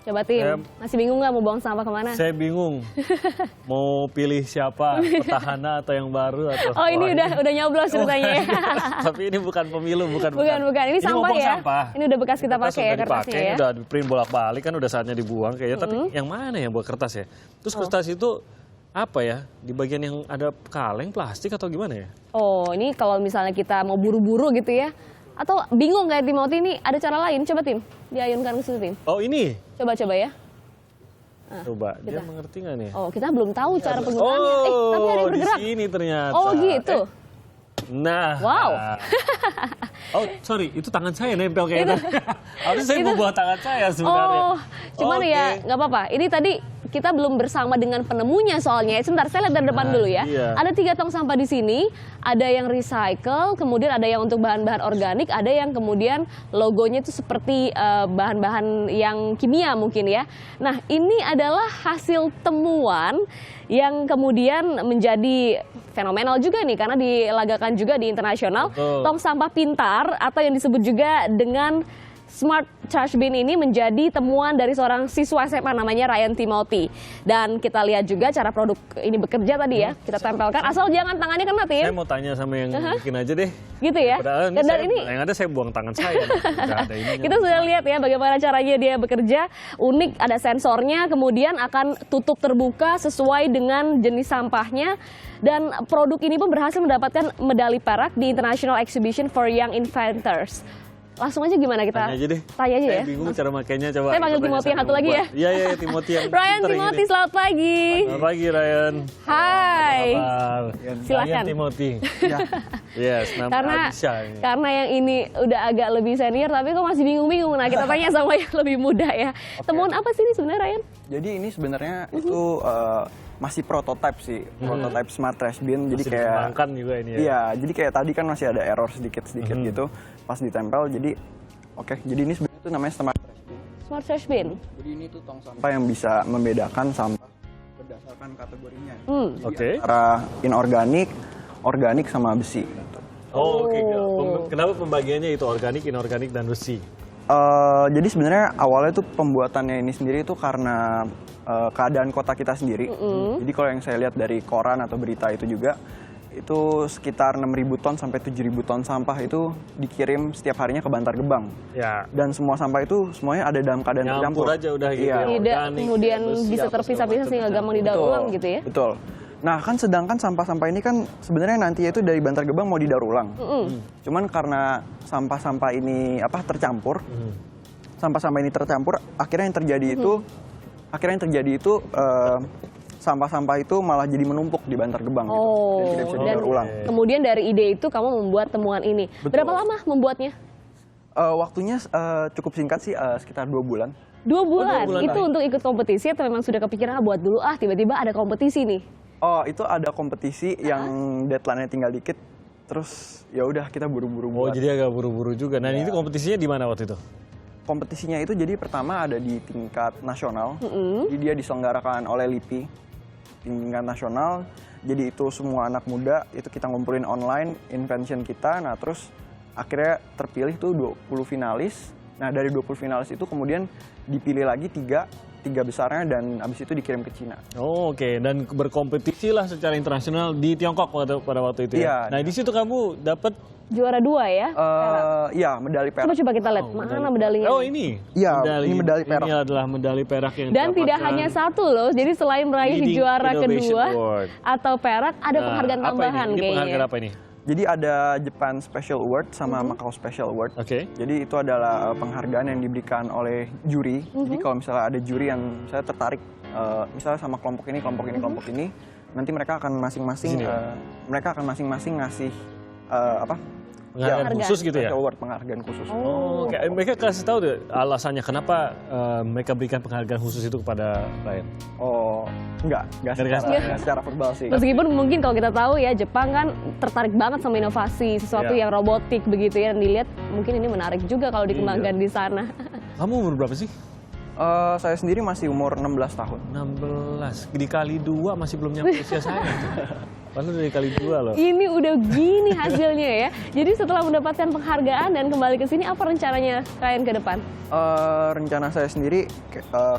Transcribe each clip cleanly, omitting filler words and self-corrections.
Coba tim, masih bingung nggak mau buang sampah kemana? Saya bingung. Mau pilih siapa, petahana atau yang baru atau. Oh ini udah nyoblos ceritanya ya. Tapi ini bukan pemilu, bukan. Ini sampah ya. Sampah. Ini udah bekas kita pakai ya kertasnya ya. Udah di print bolak-balik kan udah saatnya dibuang kayaknya. Tapi yang mana yang buat kertas ya? Terus kertas itu apa ya? Di bagian yang ada kaleng plastik atau gimana ya? Oh ini kalau misalnya kita mau buru-buru gitu ya. Atau bingung kayak Timothy ini ada cara lain? Coba tim, diayunkan ke situ tim. Oh ini? Coba ya. Nah, coba, dia mengerti nggak nih? Oh kita belum tahu cara penggunaannya. Tapi ada yang bergerak. Di sini ternyata. Oh gitu. Nah. Wow. Oh sorry, itu tangan saya nempel kayaknya. Harusnya saya mau bawa tangan saya sebenarnya. Oh, cuman ya nggak apa-apa. Ini tadi kita belum bersama dengan penemunya soalnya. Sebentar, saya lihat dari depan dulu ya. Iya. Ada 3 tong sampah di sini. Ada yang recycle, kemudian ada yang untuk bahan-bahan organik, ada yang kemudian logonya itu seperti bahan-bahan yang kimia mungkin ya. Nah, ini adalah hasil temuan yang kemudian menjadi fenomenal juga nih karena dilagakan juga di internasional. Tong sampah pintar atau yang disebut juga dengan Smart Trash Bin ini menjadi temuan dari seorang siswa SMA namanya Ryan Timothy. Dan kita lihat juga cara produk ini bekerja tadi ya. Kita tempelkan, asal jangan tangannya kena tim. Saya mau tanya sama yang bikin aja deh. Gitu ya. Dan ini yang ada saya buang tangan saya. Ada kita sudah lihat ya bagaimana caranya dia bekerja. Unik, ada sensornya, kemudian akan tutup terbuka sesuai dengan jenis sampahnya. Dan produk ini pun berhasil mendapatkan medali perak di International Exhibition for Young Inventors. Langsung aja gimana kita tanya aja ya. Saya bingung cara makainya, coba. Saya panggil Timothy yang satu lagi ya. Iya, Timothy yang Ryan Timothy, selamat pagi. Selamat pagi Ryan. Hai. Silakan. Ryan Timothy. Yes, nama karena yang ini udah agak lebih senior tapi kok masih bingung-bingung. Nah, kita tanya sama yang lebih muda ya. Temuan apa sih ini sebenarnya Ryan? Jadi ini sebenarnya itu masih prototype sih, prototype Smart Trash Bin. Jadi masih dikembangkan juga ini ya. Iya, jadi kayak tadi kan masih ada error sedikit-sedikit gitu pas ditempel. Jadi jadi ini sebenarnya itu namanya Smart Trash Bin. Smart Trash Bin. Jadi ini tuh tong sampah yang bisa membedakan sampah berdasarkan kategorinya. Antara inorganik, organik sama besi. Gitu. Oh, Kenapa pembagiannya itu organik, inorganik dan besi? Jadi sebenarnya awalnya tuh pembuatannya ini sendiri itu karena keadaan kota kita sendiri. Jadi kalau yang saya lihat dari koran atau berita itu juga, itu sekitar 6.000 ton sampai 7.000 ton sampah itu dikirim setiap harinya ke Bantar Gebang. Ya. Dan semua sampah itu semuanya ada dalam keadaan tercampur. Nyampur aja udah gitu. Tidak kemudian bisa terpisah-pisah sehingga gampang didaur ulang gitu ya. Betul. Nah kan sedangkan sampah-sampah ini kan sebenarnya nanti itu dari Bantar Gebang mau didaur ulang. Cuman karena sampah-sampah ini tercampur, sampah-sampah ini tercampur, akhirnya yang terjadi itu sampah-sampah itu malah jadi menumpuk di Bantar Gebang gitu. Dan tidak bisa didaur ulang. Kemudian dari ide itu kamu membuat temuan ini. Betul. Berapa lama membuatnya? Waktunya cukup singkat sih, sekitar 2 bulan. 2 bulan? Itu untuk ikut kompetisi atau memang sudah kepikiran buat dulu tiba-tiba ada kompetisi nih? Oh, itu ada kompetisi yang deadline-nya tinggal dikit. Terus ya udah kita buru-buru buat. Oh, jadi agak buru-buru juga. Nah, ini kompetisinya di mana waktu itu? Kompetisinya itu jadi pertama ada di tingkat nasional. Jadi dia diselenggarakan oleh LIPI tingkat nasional. Jadi itu semua anak muda itu kita ngumpulin online invention kita. Nah, terus akhirnya terpilih tuh 20 finalis. Nah, dari 20 finalis itu kemudian dipilih lagi 3 besarnya dan abis itu dikirim ke Cina. Oh, oke. Dan berkompetisi lah secara internasional di Tiongkok pada waktu itu ya? Nah, di situ kamu dapat juara 2 ya? Iya, medali perak. Coba kita lihat mana medalinya. Oh, ini? Iya, ini medali perak. Ini adalah medali perak yang dan tidak hanya satu loh, jadi selain meraih juara kedua atau perak, ada penghargaan tambahan kayaknya. Ini penghargaan apa ini? Jadi ada Japan Special Award sama Macau Special Award. Jadi itu adalah penghargaan yang diberikan oleh juri. Jadi kalau misalnya ada juri yang saya tertarik, misalnya sama kelompok ini, kelompok ini, nanti mereka akan masing-masing ngasih penghargaan khusus gitu ya? Award, penghargaan khusus. Oh, okay. Mereka kasih tahu deh alasannya kenapa mereka berikan penghargaan khusus itu kepada Ryan? Oh, enggak secara verbal sih. Meskipun mungkin kalau kita tahu ya Jepang kan tertarik banget sama inovasi, sesuatu yang robotik begitu ya, dan dilihat mungkin ini menarik juga kalau dikembangkan di sana. Kamu umur berapa sih? Saya sendiri masih umur 16 tahun. 16, dikali 2 masih belum nyampe usia saya. Padahal udah dikali 2 loh. Ini udah gini hasilnya ya. Jadi setelah mendapatkan penghargaan dan kembali ke sini, apa rencananya kalian ke depan? Rencana saya sendiri,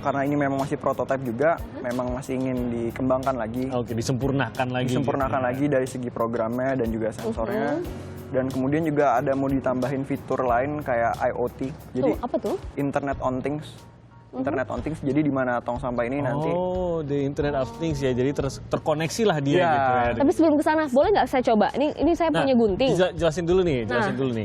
karena ini memang masih prototipe juga, memang masih ingin dikembangkan lagi. Oke, disempurnakan lagi. Disempurnakan gitu ya. lagi dari segi programnya dan juga sensornya. Dan kemudian juga ada mau ditambahin fitur lain kayak IoT. Jadi Apa tuh? Internet on Things. Internet on Things, jadi di mana tong sampah ini nanti. Oh, the Internet of Things ya. Jadi terkoneksi lah dia Iya. gitu ya. Tapi sebelum ke sana, boleh nggak saya coba? Ini saya punya gunting. Jelasin dulu nih,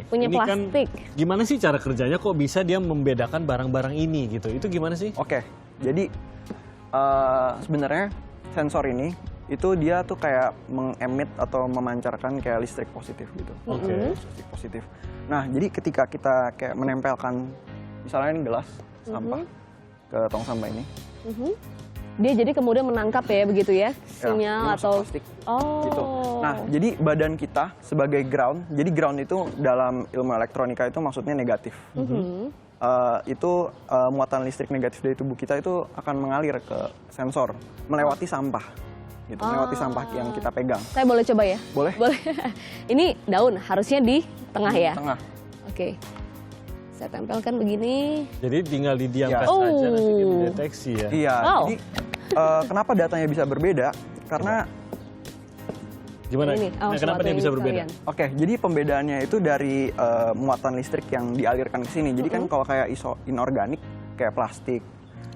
punya ini plastik. kan gimana sih cara kerjanya kok bisa dia membedakan barang-barang ini gitu? Itu gimana sih? Oke, jadi sebenarnya sensor ini itu dia tuh kayak mengemit atau memancarkan kayak listrik positif gitu. Oke. Listrik positif. Nah, jadi ketika kita kayak menempelkan misalnya ini gelas sampah ke tong sampah ini, Dia jadi kemudian menangkap ya begitu ya, ya, sinyal dia masuk atau plastik. oh. Gitu. Nah, jadi badan kita sebagai ground, jadi ground itu dalam ilmu elektronika itu maksudnya negatif. Itu muatan listrik negatif dari tubuh kita itu akan mengalir ke sensor, melewati sampah, gitu, melewati sampah yang kita pegang. Saya boleh coba ya? Boleh. Boleh. Ini daun harusnya di tengah ya? Tengah. Oke. Saya tempelkan begini. Jadi tinggal didiamkan Ya. saja nanti dia Oh. mendeteksi ya. Iya. Wow. Jadi kenapa datanya bisa berbeda? Karena Gimana? Ini, Nah, kenapa sepatu dia ini bisa berbeda? sekalian. Oke, jadi pembedaannya itu dari muatan listrik yang dialirkan ke sini. Jadi kan kalau kayak inorganik, kayak plastik,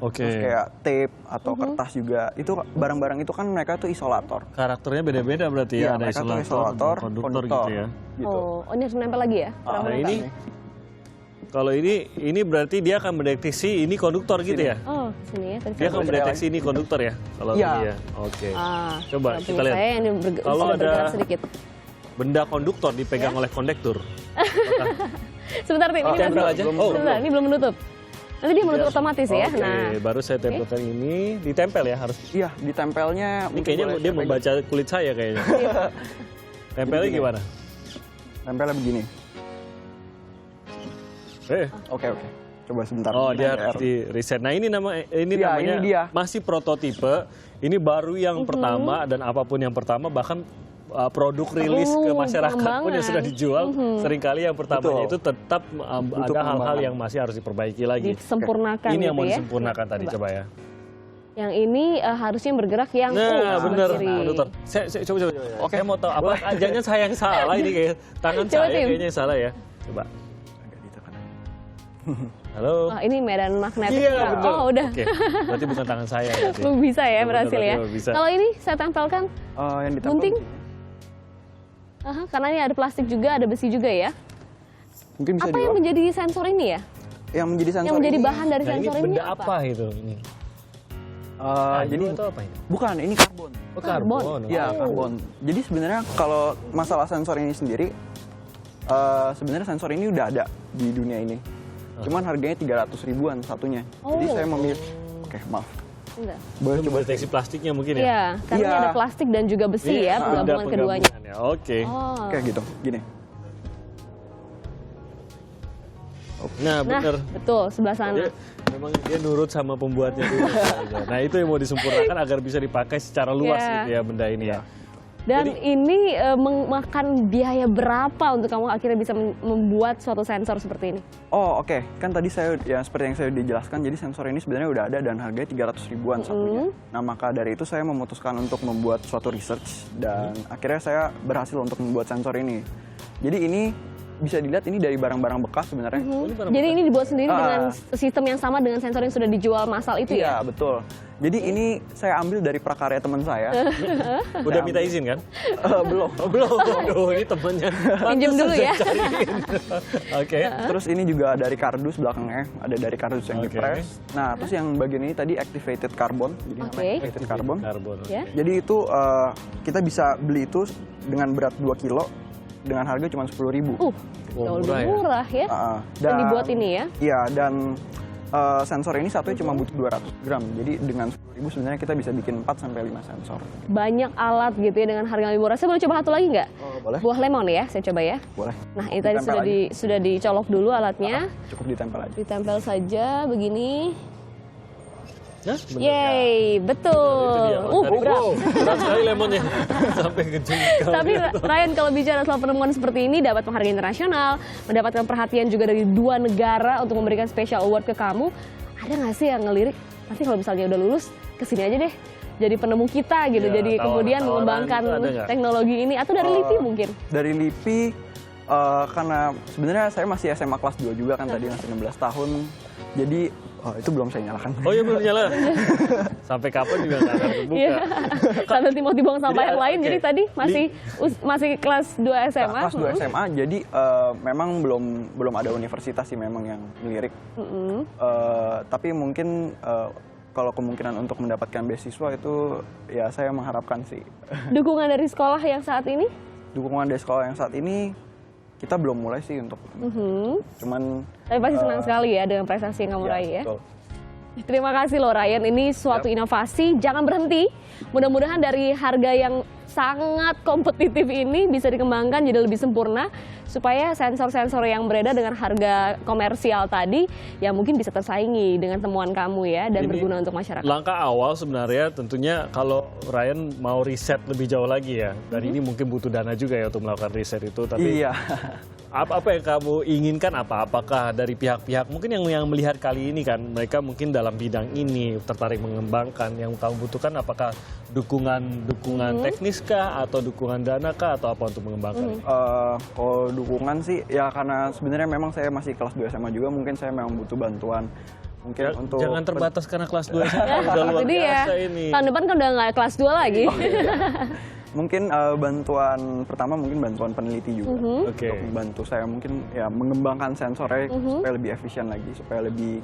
Oke. terus kayak tape atau kertas juga, itu barang-barang itu kan mereka tuh isolator. Karakternya beda-beda berarti ya. Iya, Ada mereka tuh isolator, isolator, ada konduktor konduktor, gitu ya. gitu. Oh, ini harus menempel lagi ya? Nah, kalau ini berarti dia akan mendeteksi ini konduktor gitu ya? Oh, sini ya. Tadi Dia saya akan mendeteksi ini konduktor ya? Kalau Iya. ini ya. Oke. Coba kalau kita punya lihat. Saya yang Kalau bisa ada bergerak sedikit. benda konduktor dipegang oleh kondektur. Sebentar, Tim. Ini tempel masih. aja. Sebentar, ini belum menutup. Nanti dia menutup otomatis ya. Oke, Nah, baru saya tempelkan ini, ditempel ya harus. Iya, ditempelnya. Ini kayaknya boleh dia saya pegang. membaca kulit saya kayaknya. Tempelnya Gini. gimana? Tempelnya begini. Oke. Coba sebentar. Oh, dia harus di reset. Nah, ini Iya, namanya ini dia. masih prototipe. Ini baru yang pertama dan apapun yang pertama bahkan produk rilis ke masyarakat pun yang pengembangan. sudah dijual seringkali yang pertamanya Betul. itu tetap ada hal-hal pengembangan. yang masih harus diperbaiki lagi. disempurnakan Ini yang gitu mau ya. disempurnakan tadi coba ya. Yang ini harusnya bergerak yang Nah, sebelah bener, kiri. konduktor. Saya coba. Oke. Saya mau tahu apa jangan saya yang salah ini kayak tangan Coba, saya Tim. kayaknya yang salah ya. Coba. Agak ditekan. Halo. Oh, ini medan magnetik. Iya, ya? bener. Oh, udah. Oke, berarti bukan tangan saya berarti. Bisa ya, Bener, berhasil ya. bener, bisa. Kalau ini saya tempelkan Yang ditempel. gunting. Karena ini ada plastik juga, ada besi juga ya. Mungkin bisa Apa yang menjadi sensor ini ya? yang menjadi sensor Yang menjadi ini, bahan dari Nah, ini sensor ini benda apa itu ini? jadi atau apa ini? bukan, ini karbon. Oh, Karbon. Iya, karbon. Jadi sebenarnya kalau masalah sensor ini sendiri, sebenarnya sensor ini udah ada di dunia ini. Cuman harganya 300 ribuan satunya. Jadi Oh. saya memilih, oke maaf, Enggak. boleh Coba coba. deteksi plastiknya mungkin ya? Iya, karena Iya. ada plastik dan juga besi Ini ya, benda penggabungan keduanya. penggabungannya. Oke. Oh. Kayak gitu, gini. Nah, Nah, bener. betul, sebelah sana. Memang dia nurut sama pembuatnya dulu. Nah, itu yang mau disempurnakan agar bisa dipakai secara luas Iya. gitu ya benda ini ya. Dan ini memakan biaya berapa untuk kamu akhirnya bisa membuat suatu sensor seperti ini? Oh oke, kan tadi saya ya seperti yang saya dijelaskan, jadi sensor ini sebenarnya udah ada dan harganya 300 ribuan satunya. Nah maka dari itu saya memutuskan untuk membuat suatu research dan akhirnya saya berhasil untuk membuat sensor ini. Jadi ini bisa dilihat ini dari barang-barang bekas sebenarnya. Jadi ini dibuat sendiri dengan sistem yang sama dengan sensor yang sudah dijual massal itu ya? Iya betul. Jadi ini saya ambil dari prakarya teman saya. Udah minta izin kan? Belum. Oh, belum. Aduh, ini temennya. Pinjem dulu ya. Oke. Terus ini juga dari kardus belakangnya, ada dari kardus yang Oke. dipres. Nah, terus yang bagian ini tadi activated carbon, jadi namanya Oke. activated carbon. Karbon. Ya. Jadi itu kita bisa beli itu dengan berat 2 kilo dengan harga cuma 10.000. Jauh lebih murah ya? murah ya. Dan dibuat ini ya? Iya, dan sensor ini satunya cuma butuh 200 gram. Jadi dengan 10.000 sebenarnya kita bisa bikin 4 sampai 5 sensor. Banyak alat gitu ya dengan harga yang lebih murah. Saya boleh coba satu lagi nggak? Boleh? Buah lemon ya, saya coba ya. Boleh. Nah, ini tadi Ditempel sudah dicolok dulu alatnya. Cukup ditempel aja. Ditempel saja begini. Hah? Bener ya? Yeay, betul. Berat. Berat sekali lemonnya. Sampai ke jengkal. Tapi Ryan, kalau bicara soal penemuan seperti ini, dapat penghargaan internasional, mendapatkan perhatian juga dari 2 negara untuk memberikan special award ke kamu, ada nggak sih yang ngelirik, nanti kalau misalnya udah lulus, kesini aja deh, jadi penemu kita gitu, Ya, jadi kemudian mengembangkan teknologi ini, atau dari LIPI mungkin? Dari LIPI, karena sebenarnya saya masih SMA kelas 2 juga kan tadi, masih 16 tahun, jadi itu belum saya nyalakan. Oh iya belum nyala. Sampai kapan juga nggak akan terbuka. Iya. Sambil Timothy buang sampah yang lain, oke. jadi tadi masih kelas 2 SMA. Kelas 2 SMA, jadi memang belum ada universitas sih memang yang melirik. Tapi mungkin kalau kemungkinan untuk mendapatkan beasiswa itu ya saya mengharapkan sih. Dukungan dari sekolah yang saat ini? Dukungan dari sekolah yang saat ini kita belum mulai sih untuk cuman Tapi pasti senang sekali ya dengan prestasi yang kamu raih ya. betul. Terima kasih loh Ryan, ini suatu inovasi, jangan berhenti. Mudah-mudahan dari harga yang sangat kompetitif ini bisa dikembangkan jadi lebih sempurna, supaya sensor-sensor yang beredar dengan harga komersial tadi ya mungkin bisa tersaingi dengan temuan kamu ya, dan Ini berguna untuk masyarakat. Langkah awal sebenarnya tentunya kalau Ryan mau riset lebih jauh lagi ya. Dan ini mungkin butuh dana juga ya untuk melakukan riset itu. Tapi Iya. apa yang kamu inginkan apakah dari pihak-pihak mungkin yang melihat kali ini kan mereka mungkin dalam bidang ini tertarik mengembangkan, yang kamu butuhkan apakah dukungan teknis kah atau dukungan dana kah atau apa untuk mengembangkan? Kalau dukungan sih ya karena sebenarnya memang saya masih kelas 2 SMA juga, mungkin saya memang butuh bantuan. Mungkin untuk Jangan terbatas karena kelas 2 SMA udah luar Jadi ya, biasa ini. tahun depan kan udah nggak kelas 2 lagi. mungkin bantuan pertama mungkin bantuan peneliti juga Oke. untuk membantu saya mungkin ya mengembangkan sensornya supaya lebih efisien lagi, supaya lebih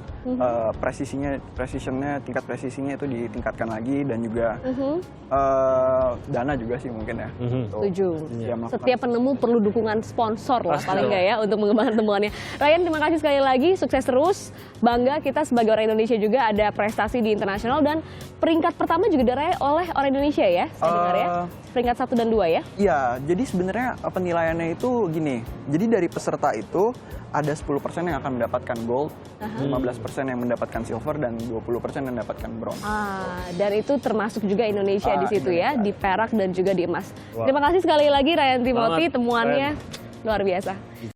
tingkat presisinya itu ditingkatkan lagi, dan juga dana juga sih mungkin ya. untuk Setuju. ya melakukan- Setiap penemu perlu dukungan sponsor lah Pasti paling dong. nggak ya untuk mengembangkan temuannya. Ryan, terima kasih sekali lagi, sukses terus. Bangga kita sebagai orang Indonesia juga ada prestasi di internasional, dan peringkat pertama juga diraih oleh orang Indonesia ya, saya dengar ya. Peringkat 1 dan 2 ya. Iya, jadi sebenarnya penilaiannya itu gini. Jadi dari peserta itu ada 10% yang akan mendapatkan gold, 15% yang mendapatkan silver, dan 20% yang mendapatkan bronze. Dan itu termasuk juga Indonesia di situ ya, Indonesia. di perak dan juga di emas. Wah. Terima kasih sekali lagi Ryan Timothy, Selamat, temuannya luar biasa.